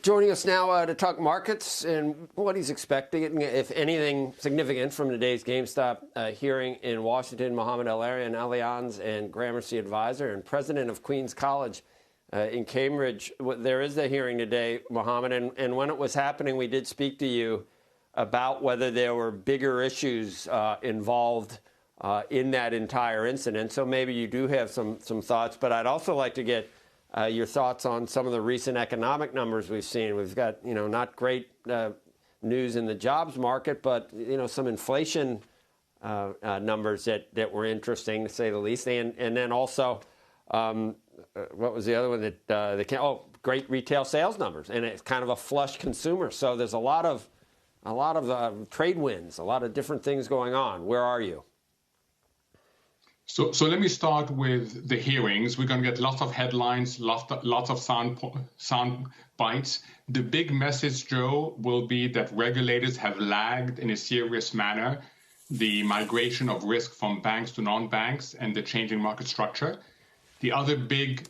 Joining us now to talk markets and what he's expecting, if anything significant, from today's GameStop hearing in Washington, Mohamed El-Erian, Allianz and Gramercy advisor and president of Queen's College in Cambridge. There is a hearing today, Mohamed, and when it was happening, we did speak to you about whether there were bigger issues involved in that entire incident. So maybe you do have some thoughts, but I'd also like to get your thoughts on some of the recent economic numbers we've seen. We've got, not great news in the jobs market, but, some inflation numbers that were interesting, to say the least. And then also, what was the other one great retail sales numbers. And it's kind of a flush consumer. So there's a lot of trade wins, a lot of different things going on. Where are you? So let me start with the hearings. We're going to get lots of headlines, lots of sound bites. The big message, Joe, will be that regulators have lagged in a serious manner the migration of risk from banks to non-banks and the changing market structure. The other big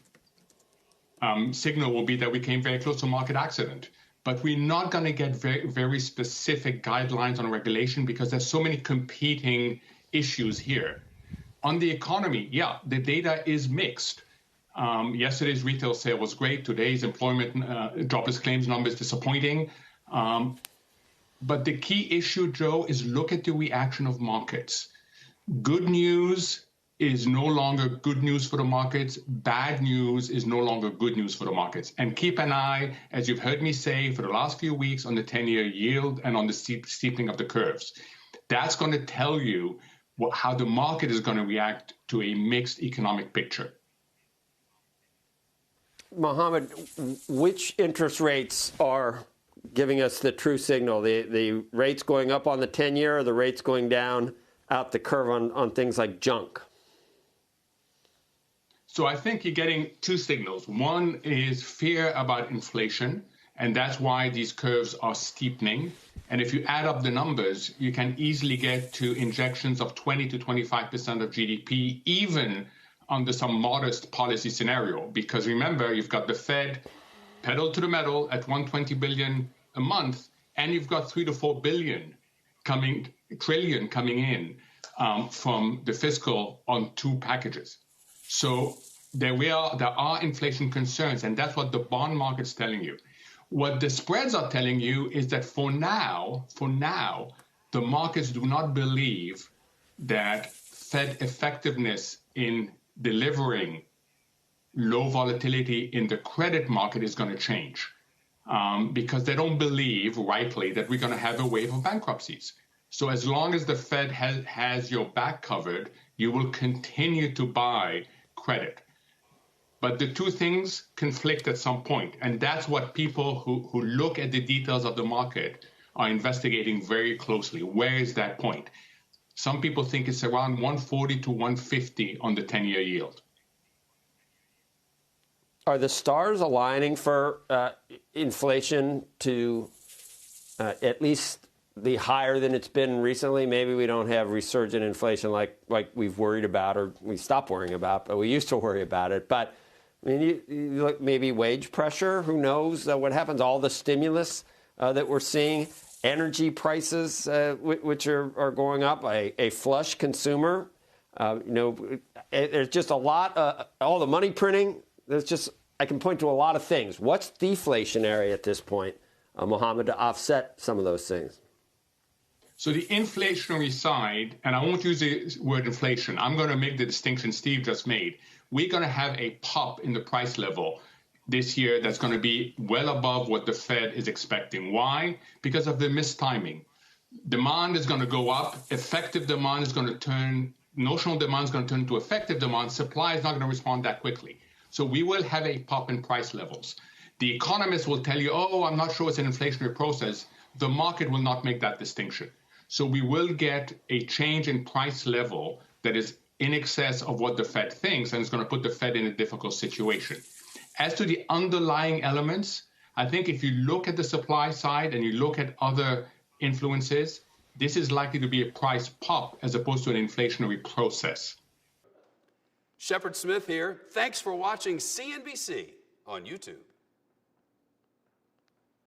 signal will be that we came very close to market accident. But we're not going to get very, very specific guidelines on regulation because there's so many competing issues here. On the economy, the data is mixed. Yesterday's retail sale was great. Today's employment jobless claims number is disappointing. But the key issue, Joe, is look at the reaction of markets. Good news is no longer good news for the markets. Bad news is no longer good news for the markets. And keep an eye, as you've heard me say for the last few weeks, on the 10-year yield and on the steepening of the curves. That's going to tell you how the market is going to react to a mixed economic picture. Mohamed, which interest rates are giving us the true signal? The rates going up on the 10-year or the rates going down out the curve on things like junk? So I think you're getting two signals. One is fear about inflation, and that's why these curves are steepening. And if you add up the numbers, you can easily get to injections of 20 to 25% of GDP, even under some modest policy scenario. Because remember, you've got the Fed pedal to the metal at $120 billion a month, and you've got 3 to 4 trillion coming in from the fiscal on two packages. So there are inflation concerns, and that's what the bond market's telling you. What the spreads are telling you is that for now, the markets do not believe that Fed effectiveness in delivering low volatility in the credit market is going to change because they don't believe, rightly, that we're going to have a wave of bankruptcies. So as long as the Fed has your back covered, you will continue to buy credit. But the two things conflict at some point, and that's what people who look at the details of the market are investigating very closely. Where is that point? Some people think it's around 140 to 150 on the 10-year yield. Are the stars aligning for inflation to at least be higher than it's been recently? Maybe we don't have resurgent inflation like we've worried about, or we stopped worrying about, but we used to worry about it. But I mean, you look, maybe wage pressure, who knows what happens, all the stimulus that we're seeing, energy prices, which are going up, a flush consumer. There's just a lot, all the money printing. I can point to a lot of things. What's deflationary at this point, Mohamed, to offset some of those things? So the inflationary side, and I won't use the word inflation, I'm going to make the distinction Steve just made. We're going to have a pop in the price level this year that's going to be well above what the Fed is expecting. Why? Because of the mistiming. Demand is going to go up. Effective demand is going to turn, notional demand is going to turn into effective demand. Supply is not going to respond that quickly. So we will have a pop in price levels. The economists will tell you, oh, I'm not sure it's an inflationary process. The market will not make that distinction. So we will get a change in price level that is in excess of what the Fed thinks, and it's going to put the Fed in a difficult situation. As to the underlying elements, I think if you look at the supply side and you look at other influences, this is likely to be a price pop as opposed to an inflationary process. Shepard Smith here. Thanks for watching CNBC on YouTube.